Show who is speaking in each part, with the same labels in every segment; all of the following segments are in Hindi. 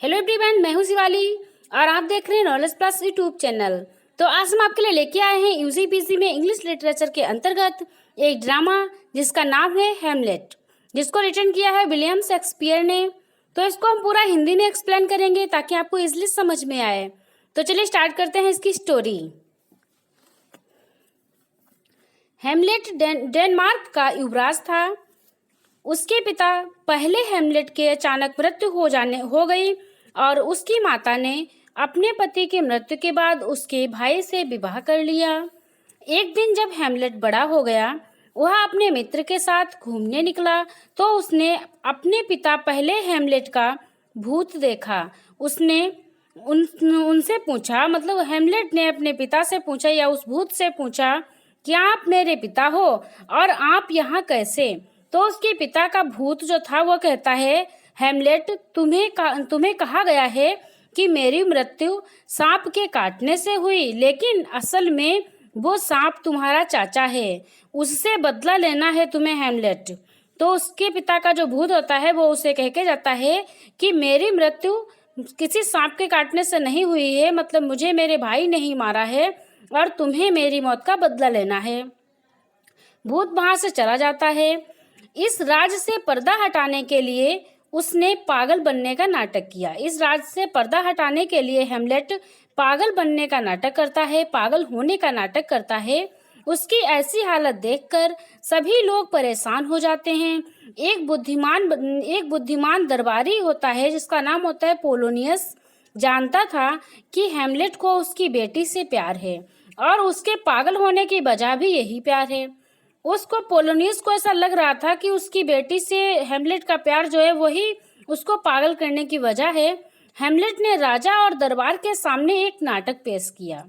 Speaker 1: हेलो एवरीवन, मैं हूं शिवाली और आप देख रहे हैं नॉलेज प्लस यूट्यूब चैनल। तो आज हम आपके लिए लेके आए हैं यूजीपीसी में इंग्लिश लिटरेचर के अंतर्गत एक ड्रामा जिसका नाम है हेमलेट, जिसको रिटन किया है विलियम शेक्सपियर ने। तो इसको हम पूरा हिंदी में एक्सप्लेन करेंगे ताकि आपको इजीली समझ में आए। तो चलिए स्टार्ट करते हैं इसकी स्टोरी। हेमलेट डेनमार्क का युवराज था। उसके पिता पहले हेमलेट के अचानक मृत्यु हो गई और उसकी माता ने अपने पति की मृत्यु के बाद उसके भाई से विवाह कर लिया। एक दिन जब हेमलेट बड़ा हो गया, वह अपने मित्र के साथ घूमने निकला तो उसने अपने पिता पहले हेमलेट का भूत देखा। उसने उनसे पूछा, मतलब हेमलेट ने अपने पिता से पूछा या उस भूत से पूछा, क्या आप मेरे पिता हो और आप यहाँ कैसे? तो उसके पिता का भूत जो था वो कहता है, हेमलेट, तुम्हें कहा गया है कि मेरी मृत्यु सांप के काटने से हुई, लेकिन असल में वो सांप तुम्हारा चाचा है। उससे बदला लेना है तुम्हें हेमलेट। तो उसके पिता का जो भूत होता है वो उसे कह के जाता है कि मेरी मृत्यु किसी सांप के काटने से नहीं हुई है, मतलब मुझे मेरे भाई नहीं मारा है और तुम्हें मेरी मौत का बदला लेना है। भूत वहां से चला जाता है। इस राज से पर्दा हटाने के लिए उसने पागल बनने का नाटक किया। इस राज से पर्दा हटाने के लिए हेमलेट पागल बनने का नाटक करता है, पागल होने का नाटक करता है। उसकी ऐसी हालत देखकर सभी लोग परेशान हो जाते हैं। एक बुद्धिमान दरबारी होता है जिसका नाम होता है पोलोनियस, जानता था कि हेमलेट को उसकी बेटी से प्यार है और उसके पागल होने की वजह भी यही प्यार है। उसको पोलोनियस को ऐसा लग रहा था कि उसकी बेटी से हेमलेट का प्यार जो है वही उसको पागल करने की वजह है। हेमलेट ने राजा और दरबार के सामने एक नाटक पेश किया।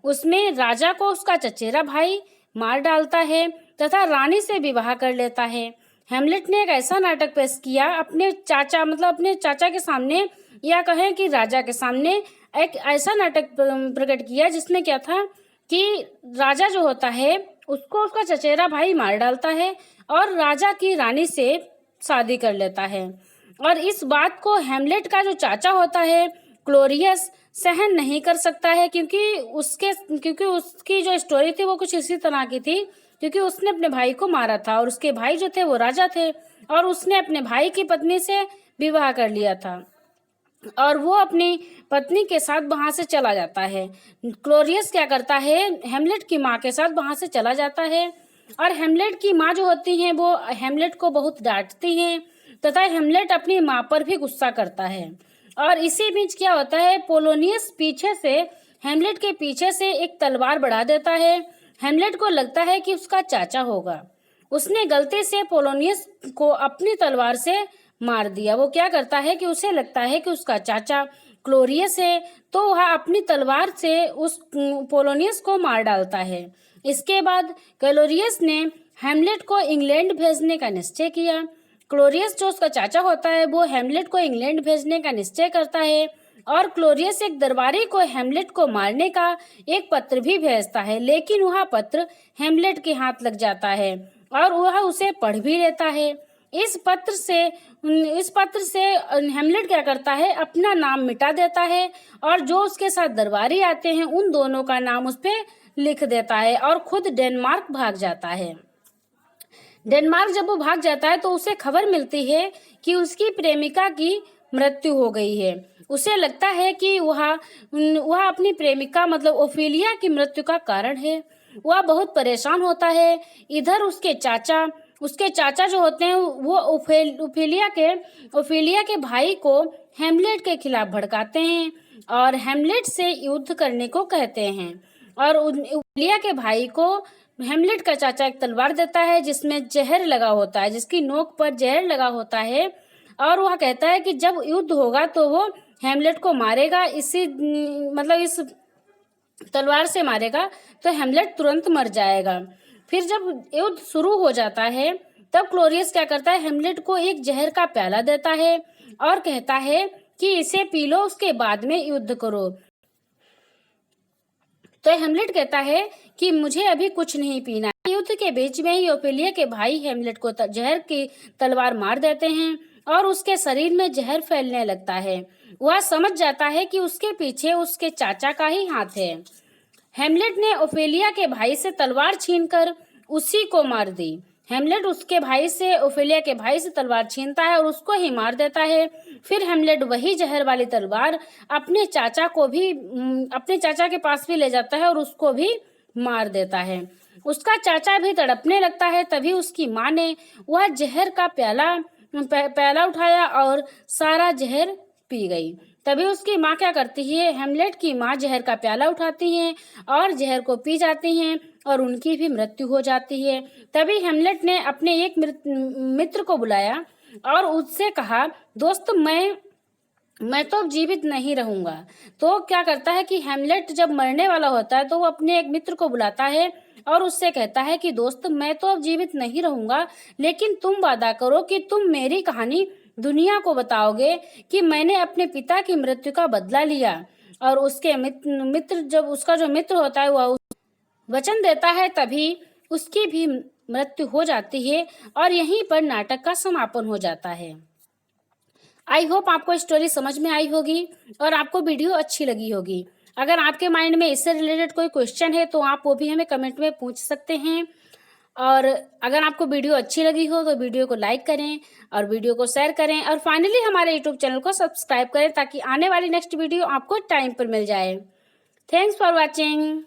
Speaker 1: उसमें राजा को उसका चचेरा भाई मार डालता है तथा रानी से विवाह कर लेता है। हेमलेट ने एक ऐसा नाटक पेश किया अपने चाचा के सामने, या कहें कि राजा के सामने एक ऐसा नाटक प्रकट किया जिसमें क्या था कि राजा जो होता है उसको उसका चचेरा भाई मार डालता है और राजा की रानी से शादी कर लेता है। और इस बात को हेमलेट का जो चाचा होता है क्लोरियस सहन नहीं कर सकता है, क्योंकि उसकी जो स्टोरी थी वो कुछ इसी तरह की थी, क्योंकि उसने अपने भाई को मारा था और उसके भाई जो थे वो राजा थे और उसने अपने भाई की पत्नी से विवाह कर लिया था और वो अपनी पत्नी के साथ वहां से चला जाता है। क्लोरियस क्या करता है, हेमलेट की माँ के साथ वहां से चला जाता है और हेमलेट की माँ जो होती हैं वो हेमलेट को बहुत डांटती हैं तथा हेमलेट अपनी माँ पर भी गुस्सा करता है। और इसी बीच क्या होता है, पोलोनियस पीछे से हेमलेट के पीछे से एक तलवार बढ़ा देता है। हेमलेट को लगता है कि उसका चाचा होगा। उसने गलती से पोलोनियस को अपनी तलवार से मार दिया। वो क्या करता है कि उसे लगता है कि उसका चाचा क्लोरियस है, तो वह अपनी तलवार से उस पोलोनियस को मार डालता है। इसके बाद क्लोरियस ने हेमलेट को इंग्लैंड भेजने का निश्चय किया। क्लोरियस जो उसका चाचा होता है वो हेमलेट को इंग्लैंड भेजने का निश्चय करता है और क्लोरियस एक दरबारी को हेमलेट को मारने का एक पत्र भी भेजता है, लेकिन वह पत्र हेमलेट के हाथ लग जाता है और वह उसे पढ़ भी लेता है। इस पत्र से हेमलेट क्या करता है, अपना नाम मिटा देता है और जो उसके साथ दरबारी आते हैं उन दोनों का नाम उस पे लिख देता है और खुद डेनमार्क भाग जाता है। डेनमार्क जब वो भाग जाता है तो उसे खबर मिलती है कि उसकी प्रेमिका की मृत्यु हो गई है। उसे लगता है कि वह अपनी प्रेमिका मतलब ओफिलिया की मृत्यु का कारण है। वह बहुत परेशान होता है। इधर उसके चाचा जो होते हैं वो ओफिलिया के भाई को हेमलेट के खिलाफ भड़काते हैं और हेमलेट से युद्ध करने को कहते हैं। और ओफिलिया के भाई को हेमलेट का चाचा एक तलवार देता है जिसमें जहर लगा होता है, जिसकी नोक पर जहर लगा होता है और वह कहता है कि जब युद्ध होगा तो वो हेमलेट को मारेगा, इस तलवार से मारेगा तो हेमलेट तुरंत मर जाएगा। फिर जब युद्ध शुरू हो जाता है तब क्लोरियस क्या करता है, हेमलेट को एक जहर का प्याला देता है और कहता है कि इसे पी लो, उसके बाद में युद्ध करो। तो हेमलेट कहता है कि मुझे अभी कुछ नहीं पीना। युद्ध के बीच में ही ओफिलिया के भाई हेमलेट को जहर की तलवार मार देते हैं और उसके शरीर में जहर फैलने लगता है। वह समझ जाता है कि उसके पीछे उसके चाचा का ही हाथ है। हेमलेट ने ओफेलिया के भाई से तलवार छीनकर उसी को मार दी। हेमलेट उसके भाई से ओफेलिया के भाई से तलवार छीनता है और उसको ही मार देता है। फिर हेमलेट वही जहर वाली तलवार अपने चाचा के पास भी ले जाता है और उसको भी मार देता है। उसका चाचा भी तड़पने लगता है। तभी उसकी माँ ने वह जहर का प्याला उठाया और सारा जहर पी गई। तभी उसकी माँ क्या करती है, हेमलेट की माँ जहर का प्याला उठाती हैं और जहर को पी जाती हैं और उनकी भी मृत्यु हो जाती है। तभी हेमलेट ने अपने एक मित्र को बुलाया और उससे कहा, दोस्त मैं तो अब जीवित नहीं रहूंगा। तो क्या करता है कि हेमलेट जब मरने वाला होता है तो वो अपने एक मित्र को बुलाता है और उससे कहता है कि दोस्त मैं तो अब जीवित नहीं रहूंगा, लेकिन तुम वादा करो कि तुम मेरी कहानी दुनिया को बताओगे कि मैंने अपने पिता की मृत्यु का बदला लिया। और उसके मित्र जब उसका जो मित्र होता है वह वचन देता है, तभी उसकी भी मृत्यु हो जाती है और यहीं पर नाटक का समापन हो जाता है। आई होप आपको स्टोरी समझ में आई होगी और आपको वीडियो अच्छी लगी होगी। अगर आपके माइंड में इससे रिलेटेड कोई क्वेश्चन है तो आप वो भी हमें कमेंट में पूछ सकते हैं। और अगर आपको वीडियो अच्छी लगी हो तो वीडियो को लाइक करें और वीडियो को शेयर करें और फाइनली हमारे यूट्यूब चैनल को सब्सक्राइब करें ताकि आने वाली नेक्स्ट वीडियो आपको टाइम पर मिल जाए। Thanks for watching.